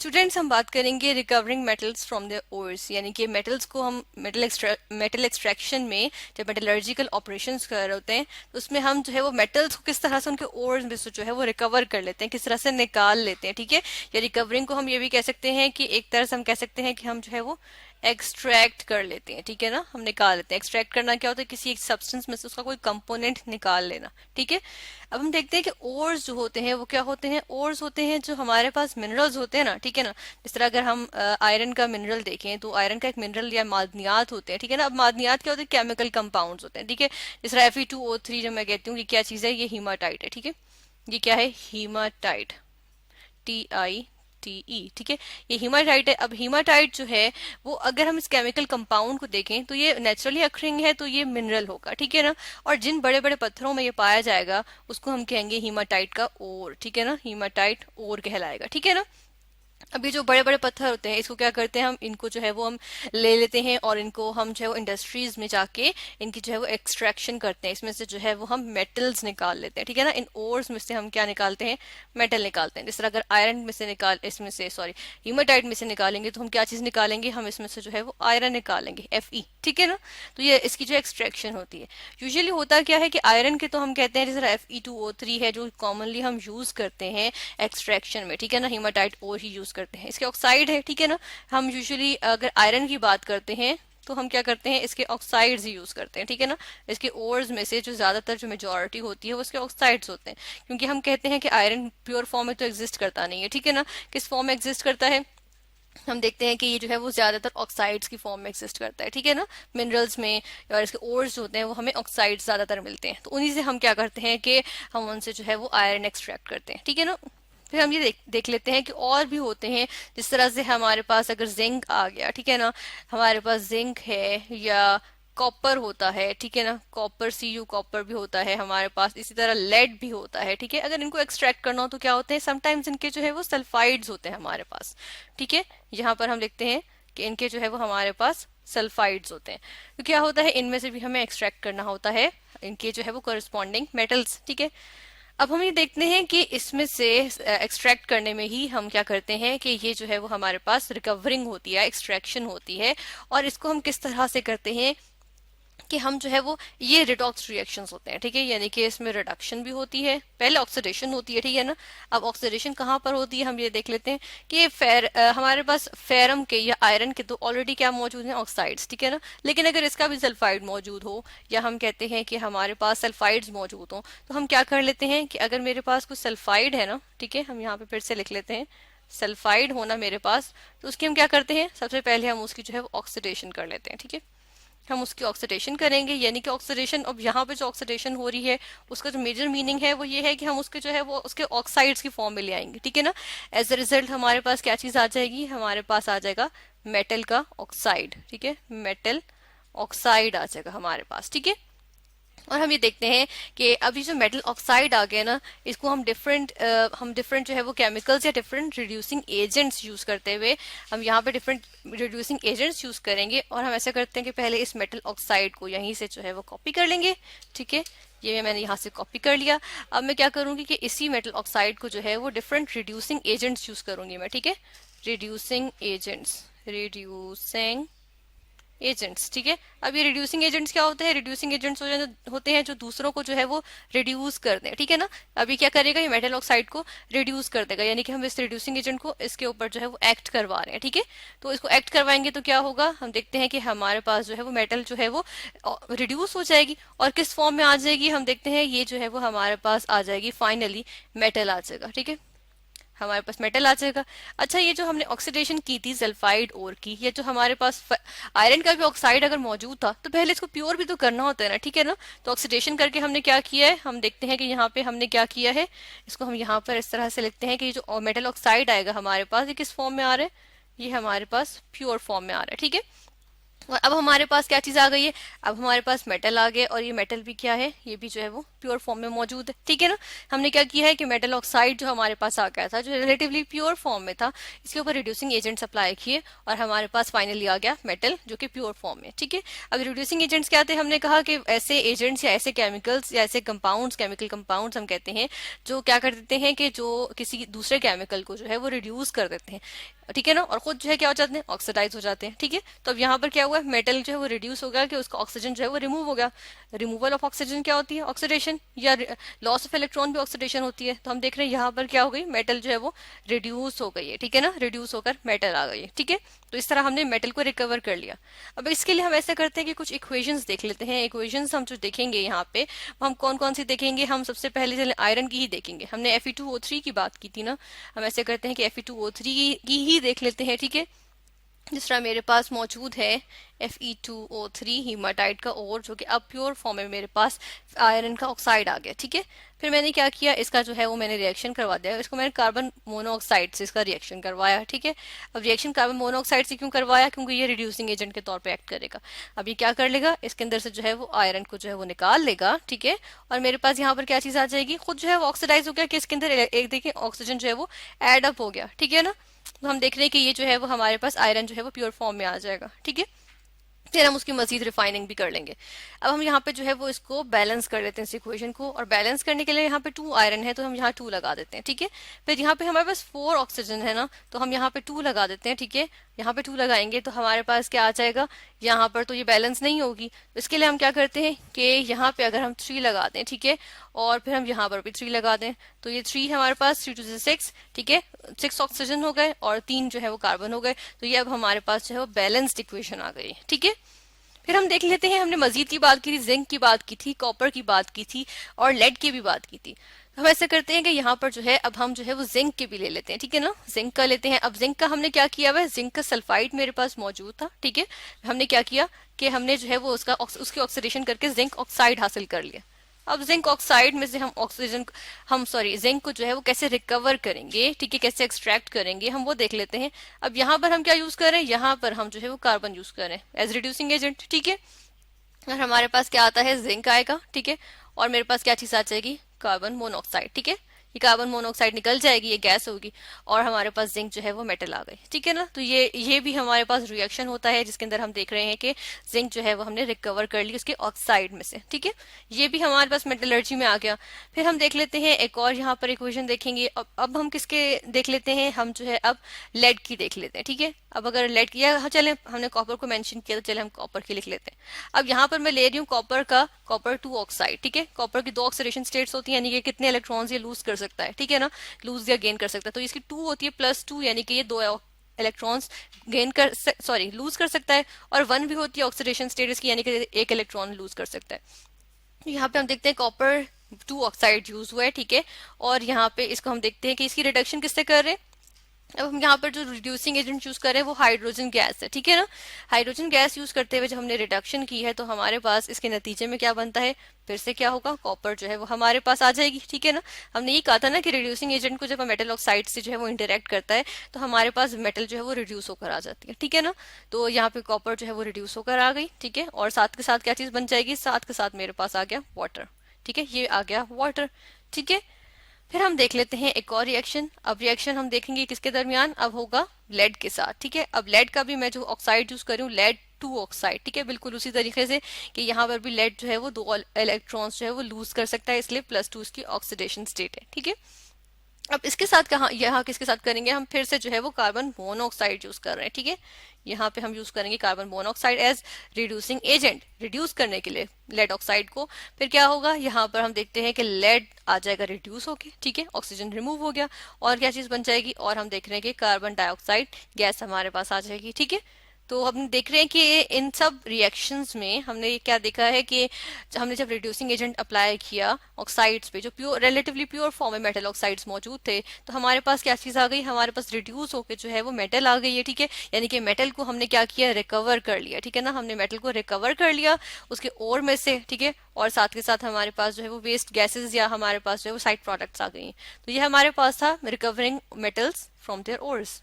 Students हम बात करेंगे recovering metals from the ores, यानी कि मेटल्स को हम मेटल एक्सट्रैक्शन में जब मेटलर्जिकल ऑपरेशंस कर रहे होते हैं तो उसमें हम जो है वो मेटल्स को किस तरह से उनके ओर्स में से जो है वो रिकवर कर लेते हैं, किस तरह से निकाल लेते हैं। ठीक है, या रिकवरिंग को हम ये भी कह सकते हैं कि एक तरह से हम कह सकते हैं कि हम जो है वो एक्सट्रैक्ट कर लेते हैं। ठीक है ना, हम निकाल लेते हैं। एक्सट्रैक्ट करना क्या होता है, किसी एक सब्सटेंस में से उसका कोई कंपोनेंट निकाल लेना। ठीक है, अब हम देखते हैं कि ओर्स जो होते हैं वो क्या होते हैं। ओर्स होते हैं जो हमारे पास मिनरल्स होते हैं ना। ठीक है ना, जिस तरह अगर हम आयरन का मिनरल देखें तो आयरन का एक मिनरल या मादनियात होते हैं। ठीक है ना, अब मादनियात क्या होते हैं, केमिकल कंपाउंड्स होते हैं। ठीक है, जिस तरह Fe2O3 जब मैं कहती हूँ ये क्या चीज है, ये हीमाटाइट है। ठीक है, ये क्या है, हीमाटाइट, TiTe। ठीक है, ये हीमाटाइट है। अब हीमाटाइट जो है वो अगर हम इस केमिकल कंपाउंड को देखें तो ये नेचुरली अक्रिंग है, तो ये मिनरल होगा। ठीक है ना, और जिन बड़े बड़े पत्थरों में ये पाया जाएगा उसको हम कहेंगे हीमाटाइट का ओर। ठीक है ना, हीमाटाइट ओर कहलाएगा। ठीक है ना, अभी जो बड़े बड़े पत्थर होते हैं इसको क्या करते हैं हम, इनको जो है वो हम ले लेते हैं और इनको हम जो है वो इंडस्ट्रीज में जाके इनकी जो है वो एक्सट्रैक्शन करते हैं। इसमें से जो है वो हम मेटल्स निकाल लेते हैं। ठीक है ना, इन ओर्स में से हम क्या निकालते हैं, मेटल निकालते हैं। जिस तरह अगर आयरन में से निकाल इसमें से सॉरी हीमाटाइट में से निकालेंगे तो हम क्या चीज निकालेंगे, हम इसमें से जो है वो आयरन निकालेंगे, Fe। ठीक है ना, तो ये इसकी जो एक्सट्रैक्शन होती है। यूजुअली होता क्या है कि आयरन के तो हम कहते हैं, जिस तरह Fe2O3 है जो कॉमनली हम यूज करते हैं एक्सट्रैक्शन में। ठीक है ना, हीमाटाइट ओर ही यूज करते हैं। इसके ऑक्साइड है। ठीक है ना, हम यूजुअली अगर आयरन की बात करते हैं तो हम क्या करते हैं, इसके ऑक्साइड्स ही यूज करते हैं। ठीक है ना, इसके ओर्स में से जो ज्यादातर जो मेजोरिटी होती है वो इसके ऑक्साइड्स होते हैं, क्योंकि हम कहते हैं कि आयरन प्योर फॉर्म में तो एग्जिस्ट करता नहीं है। ठीक है ना, किस फॉर्म में एग्जिस्ट करता है, हम देखते हैं कि ये जो है वो ज्यादातर ऑक्साइड्स की फॉर्म में एग्जिस्ट करता है। ठीक है ना, मिनरल्स में और इसके ओर्स होते हैं वो हमें ऑक्साइड्स ज्यादातर मिलते हैं, तो उन्हीं से हम क्या करते हैं कि हम उनसे जो है वो आयरन एक्सट्रैक्ट करते हैं। ठीक है ना, फिर हम ये देख लेते हैं कि और भी होते हैं। जिस तरह से हमारे पास अगर जिंक आ गया, ठीक है ना, हमारे पास जिंक है या कॉपर होता है। ठीक है ना, कॉपर Cu कॉपर भी होता है हमारे पास। इसी तरह लेड भी होता है। ठीक है, अगर इनको एक्सट्रैक्ट करना हो तो क्या होते हैं, समटाइम्स इनके जो है वो सल्फाइड्स होते हैं हमारे पास। ठीक है, यहाँ पर हम लिखते हैं कि इनके जो है वो हमारे पास सल्फाइड्स होते हैं। तो क्या होता है, इनमें से भी हमें एक्सट्रैक्ट करना होता है इनके जो है वो करस्पॉन्डिंग मेटल्स। ठीक है, अब हम ये देखते हैं कि इसमें से एक्सट्रैक्ट करने में ही हम क्या करते हैं कि ये जो है वो हमारे पास रिकवरिंग होती है, एक्सट्रैक्शन होती है। और इसको हम किस तरह से करते हैं कि हम जो है वो ये रिडॉक्स रिएक्शंस होते हैं। ठीक है, यानी कि इसमें रिडक्शन भी होती है, पहले ऑक्सीडेशन होती है। ठीक है ना, अब ऑक्सीडेशन कहाँ पर होती है हम ये देख लेते हैं कि ये हमारे पास फेरम के या आयरन के तो ऑलरेडी क्या मौजूद हैं, ऑक्साइड्स। ठीक है ना, लेकिन अगर इसका भी सल्फाइड मौजूद हो या हम कहते हैं कि हमारे पास सल्फाइड्स मौजूद हो तो हम क्या कर लेते हैं कि अगर मेरे पास कुछ सल्फाइड है ना, ठीक है, हम यहाँ पे फिर से लिख लेते हैं सल्फाइड होना मेरे पास, तो उसकी हम क्या करते हैं, सबसे पहले हम उसकी जो है वो ऑक्सीडेशन कर लेते हैं। ठीक है, हम उसकी ऑक्सीडेशन करेंगे, यानी कि ऑक्सीडेशन, अब यहाँ पे जो ऑक्सीडेशन हो रही है उसका जो मेजर मीनिंग है वो ये है कि हम उसके जो है वो उसके ऑक्साइड्स की फॉर्म में ले आएंगे। ठीक है ना, एज अ रिजल्ट हमारे पास क्या चीज आ जाएगी, हमारे पास आ जाएगा मेटल का ऑक्साइड। ठीक है, मेटल ऑक्साइड आ जाएगा हमारे पास। ठीक है, और हम ये देखते हैं कि अभी जो मेटल ऑक्साइड आ गया ना, इसको हम डिफरेंट जो है वो केमिकल्स या डिफरेंट रिड्यूसिंग एजेंट्स यूज करते हुए हम यहाँ पे डिफरेंट रिड्यूसिंग एजेंट्स यूज करेंगे। और हम ऐसा करते हैं कि पहले इस मेटल ऑक्साइड को यहीं से जो है वो कॉपी कर लेंगे। ठीक है, ये मैंने यहाँ से कॉपी कर लिया। अब मैं क्या करूंगी कि इसी मेटल ऑक्साइड को जो है वो डिफरेंट रिड्यूसिंग एजेंट्स यूज करूंगी मैं। ठीक है, रिड्यूसिंग एजेंट्स। ठीक है, अब ये रिड्यूसिंग एजेंट्स क्या होते हैं, रिड्यूसिंग एजेंट्स होते हैं जो दूसरों को जो है वो रिड्यूस कर दें। ठीक है ना, अभी क्या करेगा, ये मेटल ऑक्साइड को रिड्यूस कर देगा, यानी कि हम इस रिड्यूसिंग एजेंट को इसके ऊपर जो है वो एक्ट करवा रहे हैं। ठीक है, तो इसको एक्ट करवाएंगे तो क्या होगा, हम देखते हैं कि हमारे पास जो है वो मेटल जो है वो रिड्यूस हो जाएगी। और किस फॉर्म में आ जाएगी, हम देखते हैं ये जो है वो हमारे पास आ जाएगी, फाइनली मेटल आ जाएगा। ठीक है, हमारे पास मेटल आ जाएगा। अच्छा, ये जो हमने ऑक्सीडेशन की थी सल्फाइड ओर की, ये जो हमारे पास आयरन का भी ऑक्साइड अगर मौजूद था तो पहले इसको प्योर भी तो करना होता है ना। ठीक है ना, तो ऑक्सीडेशन करके हमने क्या किया है, हम देखते हैं कि यहाँ पे हमने क्या किया है, इसको हम यहाँ पर इस तरह से लिखते हैं कि ये जो मेटल ऑक्साइड आएगा हमारे पास, ये किस फॉर्म में आ रहा है, ये हमारे पास प्योर फॉर्म में आ रहा है। ठीक है, और अब हमारे पास क्या चीज आ गई है, अब हमारे पास मेटल आ गया, और ये मेटल भी क्या है, ये भी जो है वो प्योर फॉर्म में मौजूद है, ठीक है ना। हमने क्या किया है कि मेटल ऑक्साइड जो हमारे पास आ गया था, जो रिलेटिवली प्योर फॉर्म में था, इसके ऊपर रिड्यूसिंग एजेंट्स अप्लाई किए और हमारे पास फाइनली आ गया मेटल जो कि प्योर फॉर्म में, ठीक है। अब रिड्यूसिंग एजेंट्स क्या थे, हमने कहा कि ऐसे एजेंट्स या ऐसे केमिकल्स या ऐसे कंपाउंड्स, केमिकल कंपाउंड्स हम कहते हैं, जो क्या कर देते हैं कि जो किसी दूसरे केमिकल को जो है वो रिड्यूस कर देते हैं, ठीक है ना, और खुद जो है क्या हो जाते हैं, ऑक्सीडाइज हो जाते हैं, ठीक है। तो अब यहाँ पर क्या हुआ, मेटल जो है वो रिड्यूस हो गया कि उसका ऑक्सीजन जो है वो रिमूव हो गया। रिमूवल ऑफ ऑक्सीजन क्या होती है, ऑक्सीडेशन, या लॉस ऑफ इलेक्ट्रॉन भी ऑक्सीडेशन होती है। तो हम देख रहे हैं यहाँ पर क्या हो गई, मेटल जो है वो रिड्यूस हो गई है, ठीक है ना, रिड्यूस होकर मेटल आ गई है, ठीक है। तो इस तरह हमने मेटल को रिकवर कर लिया। अब इसके लिए हम ऐसा करते हैं कि कुछ इक्वेशंस देख लेते हैं। इक्वेशंस हम जो देखेंगे यहाँ पे, हम कौन कौन सी देखेंगे, हम सबसे पहले चले आयरन की ही देखेंगे। हमने Fe2O3 की बात की थी ना, हम ऐसे करते हैं कि Fe2O3 की ही देख लेते हैं, ठीक है। जिस तरह मेरे पास मौजूद है Fe2O3 हीमाटाइट का ओर, जो कि अब प्योर फॉर्म में मेरे पास आयरन का ऑक्साइड आ गया, ठीक है। फिर मैंने क्या किया, इसका जो है वो मैंने रिएक्शन करवा दिया, इसको मैंने कार्बन मोनोऑक्साइड से इसका रिएक्शन करवाया, ठीक है। अब रिएक्शन कार्बन मोनोऑक्साइड से क्यों करवाया, क्योंकि ये रिड्यूसिंग एजेंट के तौर पे एक्ट करेगा। अब ये क्या कर लेगा, इसके अंदर से जो है वो आयरन को जो है वो निकाल लेगा, ठीक है। और मेरे पास यहाँ पर क्या चीज आ जाएगी, खुद जो है वो ऑक्सीडाइज हो गया कि इसके अंदर एक देखिए ऑक्सीजन जो है वो एड अप हो गया, ठीक है ना। तो हम देख रहे हैं कि ये जो है वो हमारे पास आयरन जो है वो प्योर फॉर्म में आ जाएगा, ठीक है। फिर हम उसकी मजीद रिफाइनिंग भी कर लेंगे। अब हम यहाँ पे जो है वो इसको बैलेंस कर लेते हैं इस इक्वेशन को, और बैलेंस करने के लिए यहाँ पे 2 आयरन है तो हम यहाँ 2 लगा देते हैं, ठीक है। फिर यहाँ पे हमारे पास 4 ऑक्सीजन है ना, तो हम यहाँ पे 2 लगा देते हैं, ठीक है। यहाँ पे 2 लगाएंगे तो हमारे पास क्या आ जाएगा, यहाँ पर तो ये बैलेंस नहीं होगी, तो इसके लिए हम क्या करते हैं कि यहाँ पे अगर हम 3 लगा दें, ठीक है, और फिर हम यहाँ पर भी 3 लगा दें, तो ये 3 हमारे पास 3 2 6, ठीक है, 6 ऑक्सीजन हो गए और 3 जो है वो कार्बन हो गए। तो ये अब हमारे पास जो है वो बैलेंस्ड इक्वेशन आ गई, ठीक है। फिर हम देख लेते हैं, हमने मजीद की बात की थी, जिंक की बात की थी, कॉपर की बात की थी और लेड की भी बात की थी। हम ऐसा करते हैं कि यहाँ पर जो है अब हम जो है वो जिंक के भी ले लेते हैं, ठीक है ना, जिंक का लेते हैं। अब जिंक का हमने क्या किया हुआ है, जिंक का सल्फाइड मेरे पास मौजूद था, ठीक है। हमने क्या किया कि हमने जो है वो उसकी ऑक्सीडेशन करके जिंक ऑक्साइड हासिल कर लिया। अब जिंक ऑक्साइड में से हम ऑक्सीजन, हम सॉरी जिंक को जो है वो कैसे रिकवर करेंगे, ठीक है, कैसे एक्सट्रैक्ट करेंगे, हम वो देख लेते हैं। अब यहाँ पर हम क्या यूज कर रहे हैं, यहाँ पर हम जो है वो कार्बन यूज कर रहे हैं एज रिड्यूसिंग एजेंट, ठीक है। और हमारे पास क्या आता है, जिंक आएगा, ठीक है, और मेरे पास क्या चीज आ जाएगी, कार्बन मोनोऑक्साइड, ठीक है। ये कार्बन मोनोऑक्साइड निकल जाएगी, ये गैस होगी, और हमारे पास जिंक जो है वो मेटल आ गई, ठीक है ना। तो ये भी हमारे पास रिएक्शन होता है जिसके अंदर हम देख रहे हैं कि जिंक जो है वो हमने रिकवर कर ली उसके ऑक्साइड में से, ठीक है। ये भी हमारे पास मेटलर्जी में आ गया। फिर हम देख लेते हैं एक और यहाँ पर इक्वेशन देखेंगे। अब हम किसके देख लेते हैं, हम जो है अब लेड की देख लेते हैं, ठीक है। अब अगर लेड की, या चले हमने कॉपर को मेंशन किया तो चले हम कॉपर की लिख लेते हैं। अब यहाँ पर मैं ले रही हूँ कॉपर का, कॉपर 2 ऑक्साइड, ठीक है। कॉपर की 2 ऑक्सीडेशन स्टेट्स होती है, यानी कि कितने इलेक्ट्रॉन्स ये लूज कर सकता है, ठीक है ना, लूज या गेन कर सकता है। तो इसकी 2 होती है +2, यानी कि ये 2 इलेक्ट्रॉन्स गेन कर सॉरी लूज कर सकता है, और 1 भी होती है ऑक्सीडेशन स्टेट इसकी, यानी कि 1 इलेक्ट्रॉन लूज कर सकता है। यहाँ पे हम देखते हैं कॉपर 2 ऑक्साइड यूज हुआ है, ठीक है। और यहाँ पे इसको हम देखते हैं कि इसकी रिडक्शन किससे कर रहे हैं। अब हम यहाँ पर जो रिड्यूसिंग एजेंट यूज कर रहे हैं वो हाइड्रोजन गैस है, ठीक है ना। हाइड्रोजन गैस यूज करते हुए जब हमने रिडक्शन की है तो हमारे पास इसके नतीजे में क्या बनता है, फिर से क्या होगा, कॉपर जो है वो हमारे पास आ जाएगी, ठीक है ना। हमने ये कहा था ना कि रिड्यूसिंग एजेंट को जब मेटल ऑक्साइड से जो है वो इंटरेक्ट करता है तो हमारे पास मेटल जो है वो रिड्यूस होकर आ जाती है, ठीक है ना। तो यहाँ पे कॉपर जो है वो रिड्यूस होकर आ गई, ठीक है। और साथ के साथ क्या चीज बन जाएगी, साथ के साथ मेरे पास आ गया वाटर, ठीक है, ये आ गया वाटर, ठीक है। फिर हम देख लेते हैं एक और रिएक्शन। अब रिएक्शन हम देखेंगे किसके दरमियान, अब होगा लेड के साथ, ठीक है। अब लेड का भी मैं जो ऑक्साइड यूज कर रही हूँ, लेड 2 ऑक्साइड, ठीक है, बिल्कुल उसी तरीके से कि यहाँ पर भी लेड जो है वो 2 इलेक्ट्रॉन्स जो है वो लूज कर सकता है, इसलिए +2 इसकी ऑक्सीडेशन स्टेट है, ठीक है। अब इसके साथ कहा, यहाँ किसके साथ करेंगे, हम फिर से जो है वो कार्बन मोनोऑक्साइड यूज कर रहे हैं, ठीक है। यहाँ पे हम यूज करेंगे carbon monoxide as reducing agent, reduce करने के लिए लेड ऑक्साइड को। फिर क्या होगा, यहाँ पर हम देखते हैं कि लेड आ जाएगा रिड्यूस होके, ठीक है, ऑक्सीजन रिमूव हो गया, और क्या चीज बन जाएगी, और हम देख रहे हैं कि कार्बन डाइऑक्साइड गैस हमारे पास आ जाएगी, ठीक है। तो हम देख रहे हैं कि इन सब रिएक्शंस में हमने क्या देखा है कि हमने जब रिड्यूसिंग एजेंट अप्लाई किया ऑक्साइड्स पे, जो प्योर रिलेटिवली प्योर फॉर्म में मेटल ऑक्साइड्स मौजूद थे, तो हमारे पास क्या चीज आ गई, हमारे पास रिड्यूस होकर जो है वो मेटल आ गई है, ठीक है। यानी कि मेटल को हमने क्या किया, रिकवर कर लिया, ठीक है ना, हमने मेटल को रिकवर कर लिया उसके ओर में से, ठीक है। और साथ के साथ हमारे पास जो है वो वेस्ट गैसेज या हमारे पास जो है वो साइड प्रोडक्ट्स आ गई। तो ये हमारे पास था recovering metals from their ores.